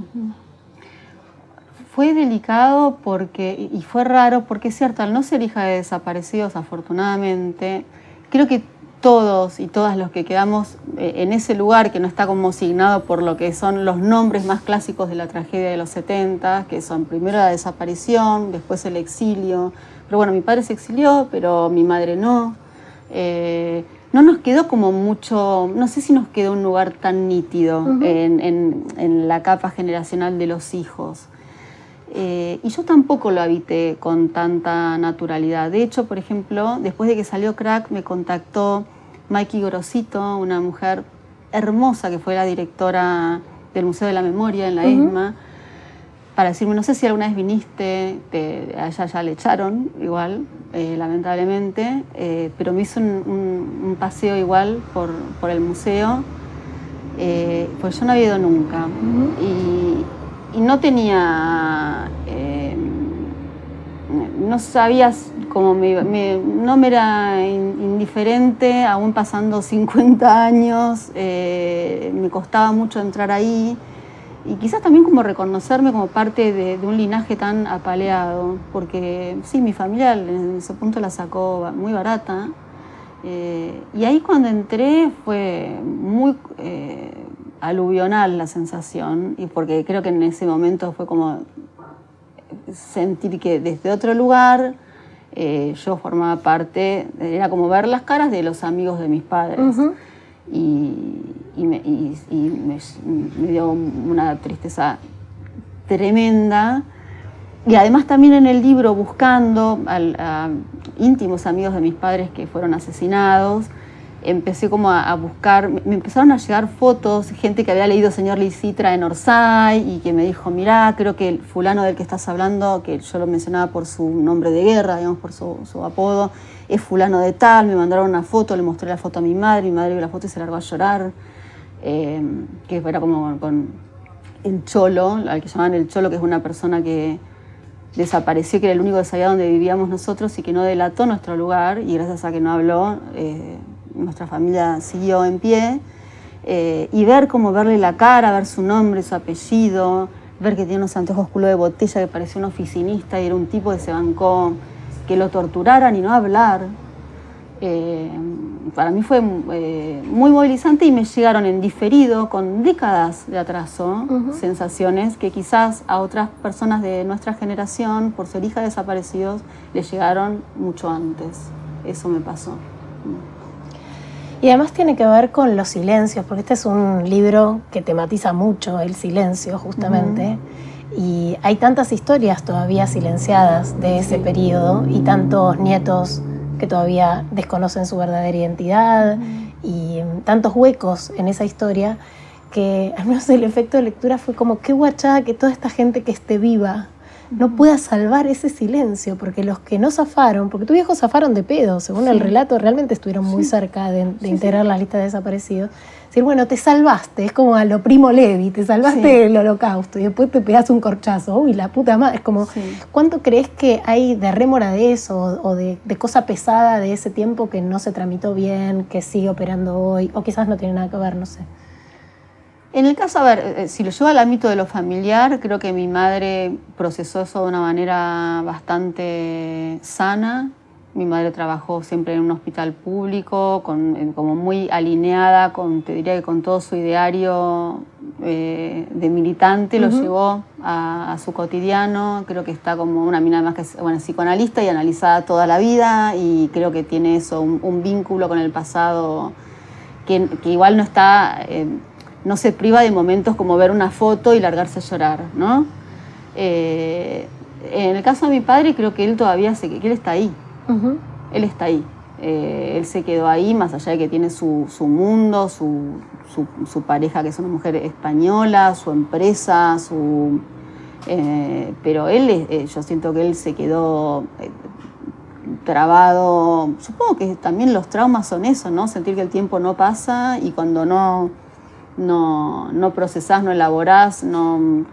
Fue delicado y fue raro porque es cierto, al no ser hija de desaparecidos, afortunadamente, creo que todos y todas los que quedamos en ese lugar que no está como signado por lo que son los nombres más clásicos de la tragedia de los 70, que son primero la desaparición, después el exilio. Pero bueno, mi padre se exilió, pero mi madre no. no nos quedó como mucho, no sé si nos quedó un lugar tan nítido en la capa generacional de los hijos. Y yo tampoco lo habité con tanta naturalidad. De hecho, por ejemplo, después de que salió Crack, me contactó Maiki Gorosito, una mujer hermosa que fue la directora del Museo de la Memoria en la ESMA, para decirme, no sé si alguna vez viniste, a ella ya le echaron igual, lamentablemente, pero me hizo un paseo igual por el museo, pues yo no había ido nunca. Y no tenía, no sabías cómo no me era indiferente, aún pasando 50 años, me costaba mucho entrar ahí y quizás también como reconocerme como parte de un linaje tan apaleado, porque sí, mi familia en ese punto la sacó muy barata, y ahí cuando entré fue muy aluvional la sensación, y porque creo que en ese momento fue como sentir que desde otro lugar yo formaba parte, era como ver las caras de los amigos de mis padres. Y me dio una tristeza tremenda. Y además también en el libro, buscando a íntimos amigos de mis padres que fueron asesinados, empecé como a buscar, me empezaron a llegar fotos, gente que había leído Señor Lisitra en Orsay y que me dijo, mirá, creo que el fulano del que estás hablando, que yo lo mencionaba por su nombre de guerra, digamos, por su apodo, es fulano de tal. Me mandaron una foto, le mostré la foto a mi madre vio la foto y se largó a llorar, que era como con el Cholo, al que llamaban el Cholo, que es una persona que desapareció, que era el único que sabía dónde vivíamos nosotros y que no delató nuestro lugar, y gracias a que no habló, nuestra familia siguió en pie, y verle la cara, ver su nombre, su apellido, ver que tiene unos anteojos culo de botella, que parecía un oficinista y era un tipo que se bancó que lo torturaran y no hablar. Para mí fue muy movilizante y me llegaron en diferido, con décadas de atraso, sensaciones que quizás a otras personas de nuestra generación, por ser hija de desaparecidos, les llegaron mucho antes. Eso me pasó. Y además tiene que ver con los silencios, porque este es un libro que tematiza mucho el silencio, justamente. Y hay tantas historias todavía silenciadas de ese periodo y tantos nietos que todavía desconocen su verdadera identidad y tantos huecos en esa historia que al menos el efecto de lectura fue como qué guachada que toda esta gente que esté viva no pueda salvar ese silencio, porque los que no zafaron, porque tus viejos zafaron de pedo, según el relato, realmente estuvieron muy cerca de integrar la lista de desaparecidos. Decir, bueno, te salvaste, es como a lo Primo Levi, te salvaste del holocausto y después te pegás un corchazo, uy, la puta madre, es como, ¿cuánto crees que hay de rémora de eso o de cosa pesada de ese tiempo que no se tramitó bien, que sigue operando hoy, o quizás no tiene nada que ver, no sé? En el caso, a ver, si lo llevo al ámbito de lo familiar, creo que mi madre procesó eso de una manera bastante sana. Mi madre trabajó siempre en un hospital público, como muy alineada, te diría que con todo su ideario de militante, lo llevó a su cotidiano. Creo que está como una mina más que psicoanalista y analizada toda la vida, y creo que tiene eso, un vínculo con el pasado que igual no está... no se priva de momentos como ver una foto y largarse a llorar, ¿no? En el caso de mi padre, creo que él todavía que él está ahí. Él está ahí. Él se quedó ahí, más allá de que tiene su mundo, su pareja, que es una mujer española, su empresa, pero él, yo siento que él se quedó trabado. Supongo que también los traumas son eso, ¿no? Sentir que el tiempo no pasa y cuando no procesás, no elaborás, no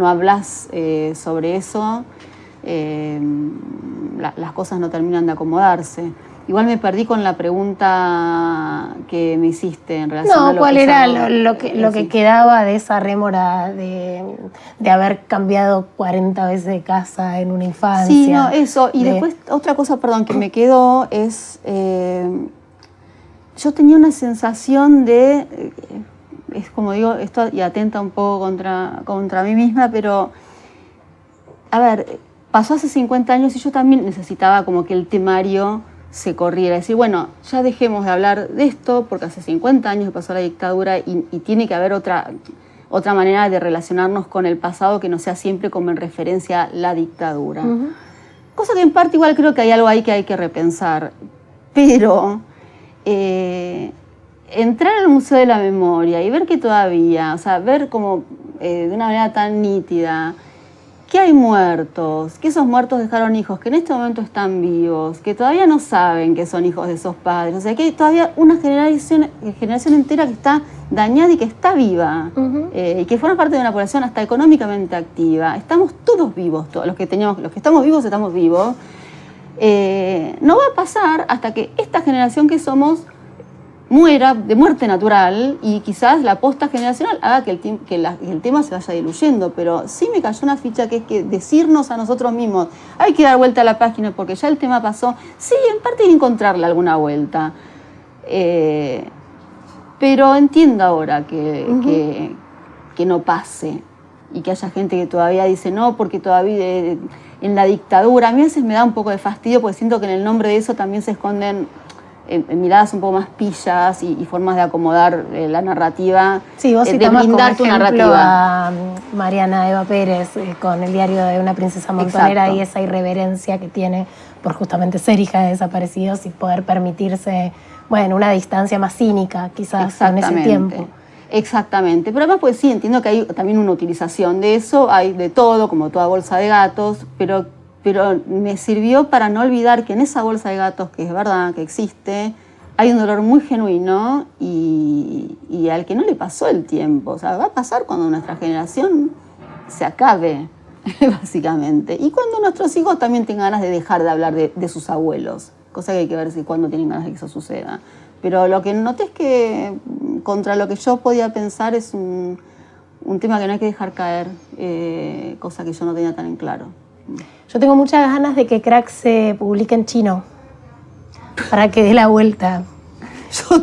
hablás sobre eso, las cosas no terminan de acomodarse. Igual me perdí con la pregunta que me hiciste en relación a lo ¿cuál que era lo que quedaba de esa rémora de haber cambiado 40 veces de casa en una infancia? Sí, no, eso. Y después otra cosa, perdón, que me quedó es... yo tenía una sensación de... es como digo, esto y atenta un poco contra mí misma, pero... A ver, pasó hace 50 años y yo también necesitaba como que el temario se corriera. Es decir, bueno, ya dejemos de hablar de esto porque hace 50 años que pasó la dictadura y tiene que haber otra manera de relacionarnos con el pasado que no sea siempre como en referencia a la dictadura. Cosa que en parte igual creo que hay algo ahí que hay que repensar. Pero entrar al Museo de la Memoria y ver que todavía, o sea, ver como de una manera tan nítida que hay muertos, que esos muertos dejaron hijos que en este momento están vivos, que todavía no saben que son hijos de esos padres. O sea, que hay todavía una generación entera que está dañada y que está viva, y que forma parte de una población hasta económicamente activa. Estamos todos vivos, todos los que estamos vivos, estamos vivos. No va a pasar hasta que esta generación que somos muera de muerte natural y quizás la posta generacional haga que el tema se vaya diluyendo, pero sí me cayó una ficha que es que decirnos a nosotros mismos hay que dar vuelta a la página porque ya el tema pasó, sí, en parte hay que encontrarle alguna vuelta, pero entiendo ahora que no pase y que haya gente que todavía dice no porque todavía en la dictadura, a mí a veces me da un poco de fastidio porque siento que en el nombre de eso también se esconden en miradas un poco más pillas y formas de acomodar la narrativa, sí, vos de blindar tu narrativa. A Mariana Eva Pérez con el diario de una princesa montonera. Exacto. Y esa irreverencia que tiene por justamente ser hija de desaparecidos y poder permitirse, bueno, una distancia más cínica quizás en ese tiempo. Exactamente, pero además pues sí, entiendo que hay también una utilización de eso, hay de todo, como toda bolsa de gatos, pero me sirvió para no olvidar que en esa bolsa de gatos, que es verdad, que existe, hay un dolor muy genuino y al que no le pasó el tiempo. O sea, va a pasar cuando nuestra generación se acabe, básicamente. Y cuando nuestros hijos también tengan ganas de dejar de hablar de sus abuelos, cosa que hay que ver si cuándo tienen ganas de que eso suceda. Pero lo que noté es que contra lo que yo podía pensar es un tema que no hay que dejar caer, cosa que yo no tenía tan en claro. Yo tengo muchas ganas de que Crack se publique en chino para que dé la vuelta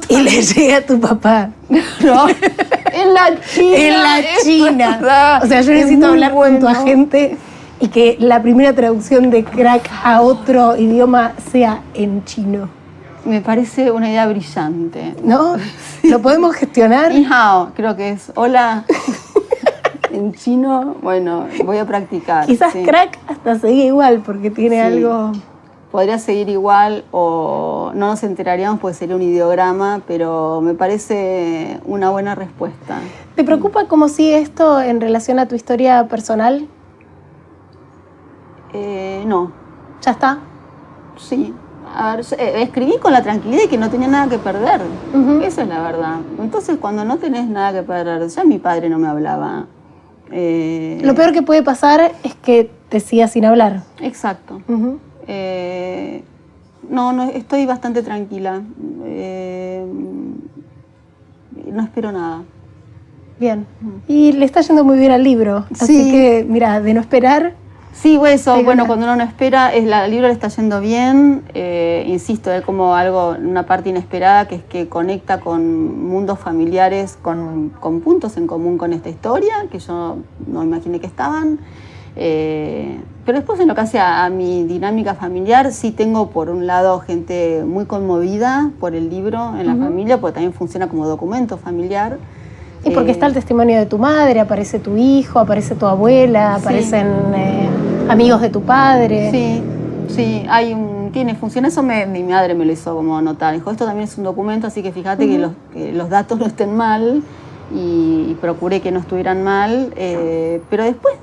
y le llegue a tu papá. No, en la China. En la China. O sea, yo necesito hablar con tu agente y que la primera traducción de Crack a otro idioma sea en chino. Me parece una idea brillante. ¿No? Sí. ¿Lo podemos gestionar? Ni hao, creo que es hola. En chino, bueno, voy a practicar. Quizás sí. Crack hasta sigue igual porque tiene algo... Podría seguir igual o no nos enteraríamos porque sería un ideograma, pero me parece una buena respuesta. ¿Te preocupa cómo sigue esto en relación a tu historia personal? No. ¿Ya está? Sí. A ver, escribí con la tranquilidad de que no tenía nada que perder. Esa es la verdad. Entonces, cuando no tenés nada que perder, ya mi padre no me hablaba. Lo peor que puede pasar es que te sigas sin hablar. Exacto. No, estoy bastante tranquila. No espero nada. Bien. Y le está yendo muy bien al libro. Sí. Así que, mira, de no esperar... Sí, eso, bueno, cuando uno no espera, el libro le está yendo bien, insisto, es como una parte inesperada que es que conecta con mundos familiares, con puntos en común con esta historia, que yo no imaginé que estaban, pero después en lo que hace a mi dinámica familiar, sí tengo por un lado gente muy conmovida por el libro en la familia, porque también funciona como documento familiar. Y porque está el testimonio de tu madre, aparece tu hijo, aparece tu abuela, aparecen amigos de tu padre. Sí, tiene función. Eso mi madre me lo hizo como notar. Dijo, esto también es un documento, así que fíjate que los datos no estén mal y procuré que no estuvieran mal. Pero después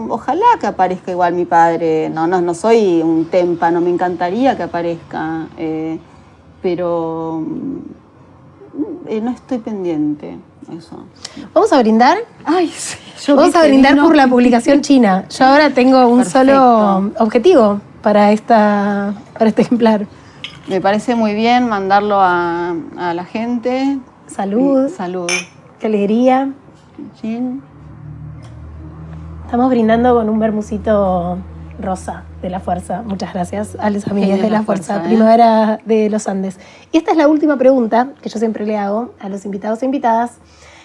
ojalá que aparezca igual mi padre. No soy un témpano, me encantaría que aparezca, pero no estoy pendiente. Eso. ¿Vamos a brindar? Ay, sí. Vamos a brindar por la publicación china. Yo ahora tengo un solo objetivo para este ejemplar. Me parece muy bien mandarlo a la gente. Salud. Salud. Qué alegría. Chin. Estamos brindando con un vermucito rosa de La Fuerza. Muchas gracias a las amigas de La Fuerza, Primavera de los Andes. Y esta es la última pregunta que yo siempre le hago a los invitados e invitadas,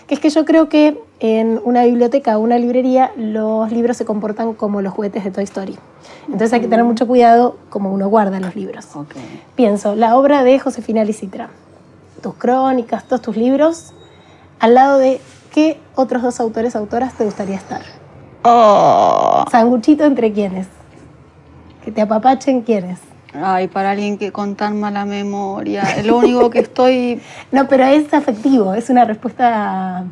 que es que yo creo que en una biblioteca o una librería los libros se comportan como los juguetes de Toy Story. Entonces hay que tener mucho cuidado como uno guarda los libros. Okay. Pienso, la obra de Josefina Licitra, tus crónicas, todos tus libros, al lado de ¿qué otros 2 autores, autoras te gustaría estar? Oh. Sanguchito entre quiénes, que te apapachen quiénes. Ay, para alguien que con tan mala memoria, lo único que estoy... No, pero es afectivo, es una respuesta...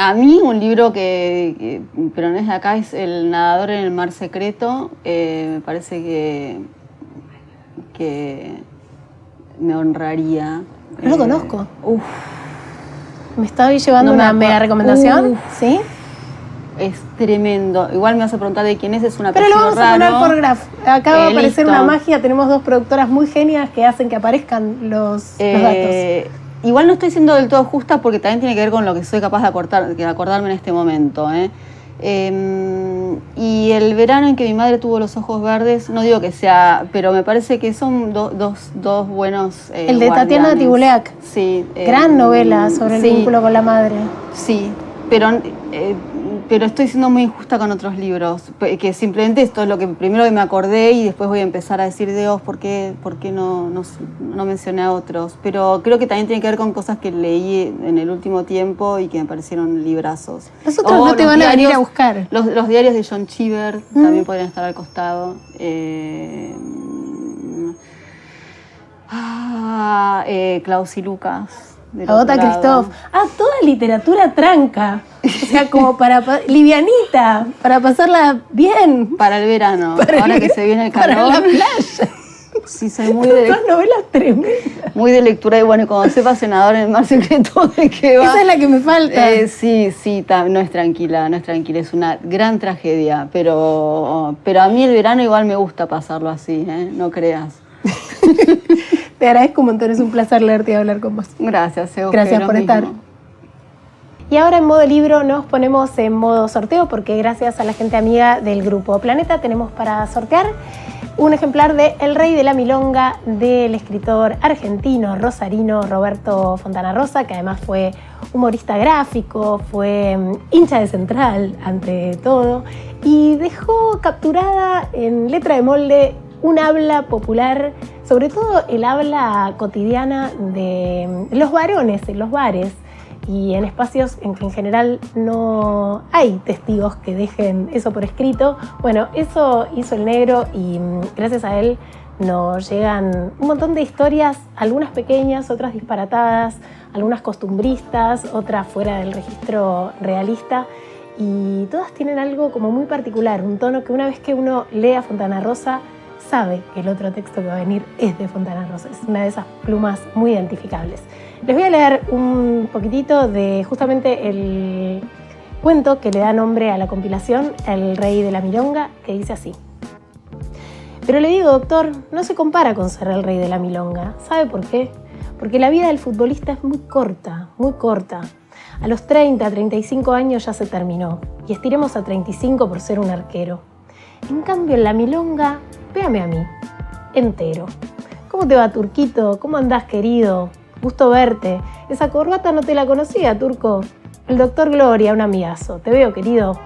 A mí un libro que pero no es de acá, es El nadador en el mar secreto. Me parece que me honraría. No lo conozco. Uf. ¿Me estoy llevando una mega recomendación? ¿Sí? Es tremendo. Igual me vas a preguntar de quién es una pero lo persona vamos a poner por Graf. Acaba de aparecer listo. una magia. Tenemos 2 productoras muy genias que hacen que aparezcan los datos. Igual no estoy siendo del todo justa porque también tiene que ver con lo que soy capaz de acordarme en este momento. Y el verano en que mi madre tuvo los ojos verdes, no digo que sea, pero me parece que son dos buenos el de Tatiana guardianes. Tibuleac. Sí. Gran novela sobre el vínculo con la madre. Sí, pero estoy siendo muy injusta con otros libros, que simplemente esto es lo que primero que me acordé y después voy a empezar a decir, Dios, ¿por qué no mencioné a otros? Pero creo que también tiene que ver con cosas que leí en el último tiempo y que me parecieron librazos. Los otros no te van a venir a buscar. Los diarios de John Cheever también podrían estar al costado. Klaus y Lucas. Agota Christoph. Toda literatura tranca. O sea, como livianita, para pasarla bien. Para el verano, ahora que se viene el calor. Para la playa. Sí, soy muy de Todas novelas tremendas. Muy de lectura y bueno, cuando sepa Senador en el mar secreto, ¿de qué va? Esa es la que me falta. Sí, no es tranquila, es una gran tragedia, pero a mí el verano igual me gusta pasarlo así, no creas. Te agradezco un montón, es un placer leerte y hablar con vos. Gracias, Eugenia. Gracias por estar. Y ahora en modo libro nos ponemos en modo sorteo porque gracias a la gente amiga del Grupo Planeta tenemos para sortear un ejemplar de El Rey de la Milonga del escritor argentino rosarino Roberto Fontana Rosa, que además fue humorista gráfico, fue hincha de Central ante todo y dejó capturada en letra de molde un habla popular, sobre todo el habla cotidiana de los varones en los bares y en espacios en que en general no hay testigos que dejen eso por escrito. Bueno, eso hizo el negro y gracias a él nos llegan un montón de historias, algunas pequeñas, otras disparatadas, algunas costumbristas, otras fuera del registro realista. Y todas tienen algo como muy particular, un tono que una vez que uno lee a Fontana Rosa, sabe que el otro texto que va a venir es de Fontana Rosa. Es una de esas plumas muy identificables. Les voy a leer un poquitito de justamente el cuento que le da nombre a la compilación, El Rey de la Milonga, que dice así. Pero le digo, doctor, no se compara con ser el Rey de la Milonga. ¿Sabe por qué? Porque la vida del futbolista es muy corta, muy corta. A los 30, 35 años ya se terminó. Y estiremos a 35 por ser un arquero. En cambio, en la Milonga, véame a mí, entero. ¿Cómo te va, Turquito? ¿Cómo andás, querido? Gusto verte. Esa corbata no te la conocía, Turco. El doctor Gloria, un amigazo. Te veo, querido.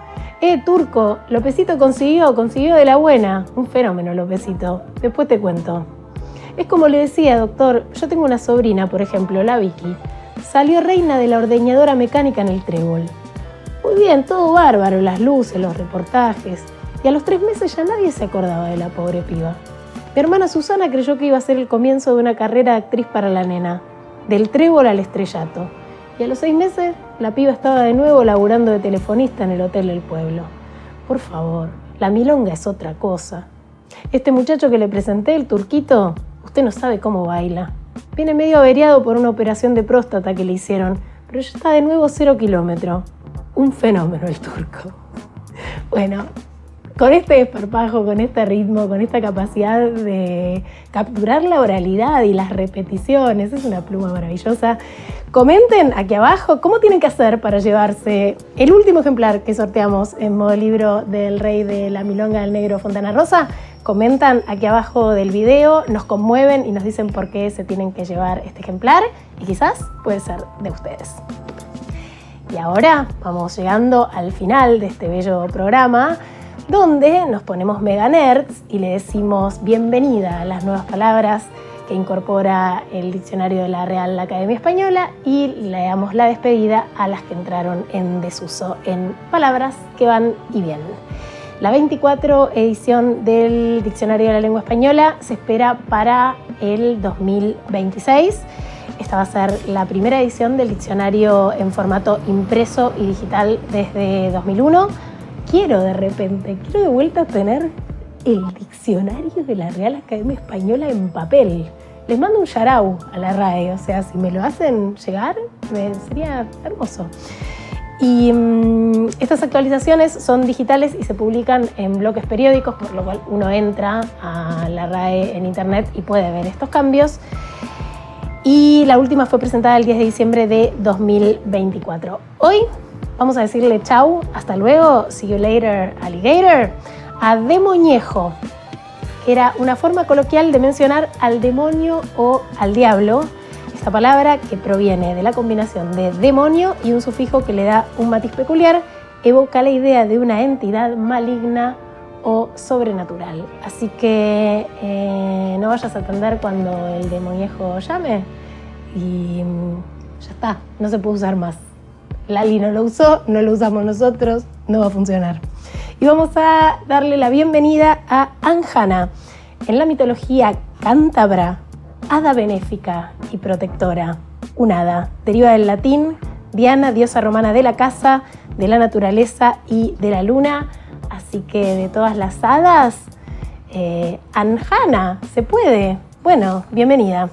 Turco, Lopecito consiguió de la buena. Un fenómeno, Lopecito. Después te cuento. Es como le decía, doctor, yo tengo una sobrina, por ejemplo, la Vicky. Salió reina de la ordeñadora mecánica en el Trébol. Muy bien, todo bárbaro, las luces, los reportajes. Y a los 3 meses ya nadie se acordaba de la pobre piba. Mi hermana Susana creyó que iba a ser el comienzo de una carrera de actriz para la nena, del Trébol al estrellato. Y a los 6 meses, la piba estaba de nuevo laburando de telefonista en el hotel del pueblo. Por favor, la milonga es otra cosa. Este muchacho que le presenté, el Turquito, usted no sabe cómo baila. Viene medio averiado por una operación de próstata que le hicieron, pero ya está de nuevo 0 kilómetros. Un fenómeno el Turco. Bueno, con este desparpajo, con este ritmo, con esta capacidad de capturar la oralidad y las repeticiones, es una pluma maravillosa. Comenten aquí abajo cómo tienen que hacer para llevarse el último ejemplar que sorteamos en modo libro del Rey de la Milonga del Negro Fontana Rosa. Comentan aquí abajo del video, nos conmueven y nos dicen por qué se tienen que llevar este ejemplar y quizás puede ser de ustedes. Y ahora vamos llegando al final de este bello programa, donde nos ponemos mega nerds y le decimos bienvenida a las nuevas palabras que incorpora el diccionario de la Real Academia Española y le damos la despedida a las que entraron en desuso en palabras que van y vienen. La 24 edición del Diccionario de la Lengua Española se espera para el 2026. Esta va a ser la primera edición del diccionario en formato impreso y digital desde 2001. Quiero de vuelta tener el diccionario de la Real Academia Española en papel. Les mando un yarau a la RAE, o sea, si me lo hacen llegar, sería hermoso. Y estas actualizaciones son digitales y se publican en bloques periódicos, por lo cual uno entra a la RAE en internet y puede ver estos cambios. Y la última fue presentada el 10 de diciembre de 2024. Hoy vamos a decirle chau, hasta luego, see you later, alligator, a demoñejo, que era una forma coloquial de mencionar al demonio o al diablo. Esta palabra, que proviene de la combinación de demonio y un sufijo que le da un matiz peculiar, evoca la idea de una entidad maligna o sobrenatural. Así que no vayas a atender cuando el demoniejo llame y ya está, no se puede usar más. Lali no lo usó, no lo usamos nosotros, no va a funcionar. Y vamos a darle la bienvenida a Anjana. En la mitología cántabra, hada benéfica y protectora. Un hada deriva del latín Diana, diosa romana de la casa, de la naturaleza y de la luna. Así que de todas las hadas, Anjana, ¿se puede? Bueno, bienvenida.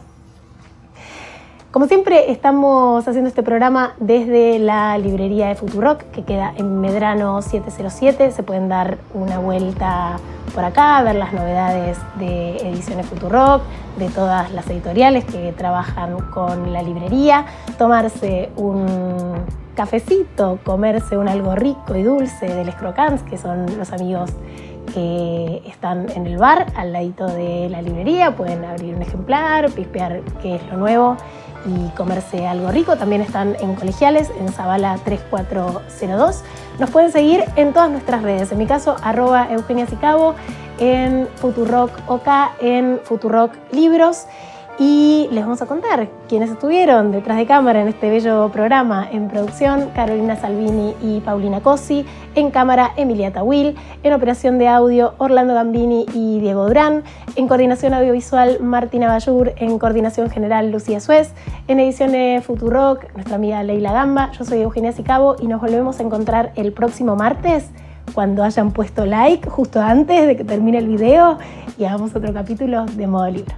Como siempre, estamos haciendo este programa desde la librería de Futurock, que queda en Medrano 707. Se pueden dar una vuelta por acá, ver las novedades de Ediciones Futurock, de todas las editoriales que trabajan con la librería, tomarse un cafecito, comerse un algo rico y dulce de Les Croquants, que son los amigos que están en el bar al ladito de la librería. Pueden abrir un ejemplar, pispear qué es lo nuevo y comerse algo rico. También están en Colegiales, en Zabala 3402. Nos pueden seguir en todas nuestras redes, en mi caso @EugeniaSicabo, en Futurock OK, en Futurock Libros. Y les vamos a contar quiénes estuvieron detrás de cámara en este bello programa. En producción, Carolina Salvini y Paulina Cosi. En cámara, Emilia Tawil. En operación de audio, Orlando Gambini y Diego Durán. En coordinación audiovisual, Martina Bayur. En coordinación general, Lucía Suez. En ediciones Futurock, nuestra amiga Leila Gamba. Yo soy Eugenia Sicabo y nos volvemos a encontrar el próximo martes, cuando hayan puesto like justo antes de que termine el video y hagamos otro capítulo de Modo Libro.